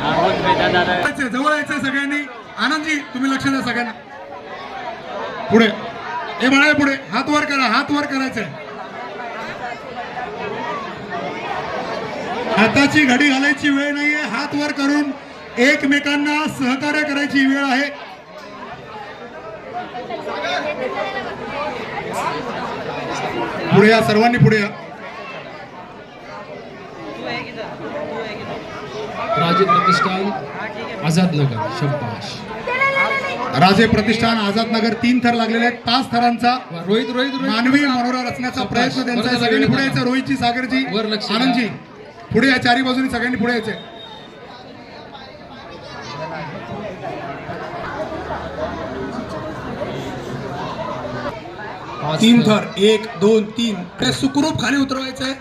जवळ यायचं सगळ्यांनी. आनंदजी तुम्ही लक्ष द्या सगळ्यांना. पुढे हे बाळा पुढे हात वर करा, हात वर करायचंय. हाताची घडी घालायची वेळ नाहीये, हात वर करून एकमेकांना सहकार्य करायची वेळ आहे. पुढे या, सर्वांनी पुढे या. राजे प्रतिष्ठान आझादनगर शब्बाश. राजे प्रतिष्ठान आझादनगर 3 थर लागलेले आहेत. 5 थरांचा रोहित रोहित मानवी मनोरा रचण्याचा प्रयत्न त्यांचा आहे. सगळ्यांनी पुढे यायचं. रोहितजी, सागरजी, आनंदजी पुढे या. चारी बाजूनी सगळ्यांनी पुढे यायचंय. तीन थर 1 2 3 ते सुखरूप खाली उतरवायचंय.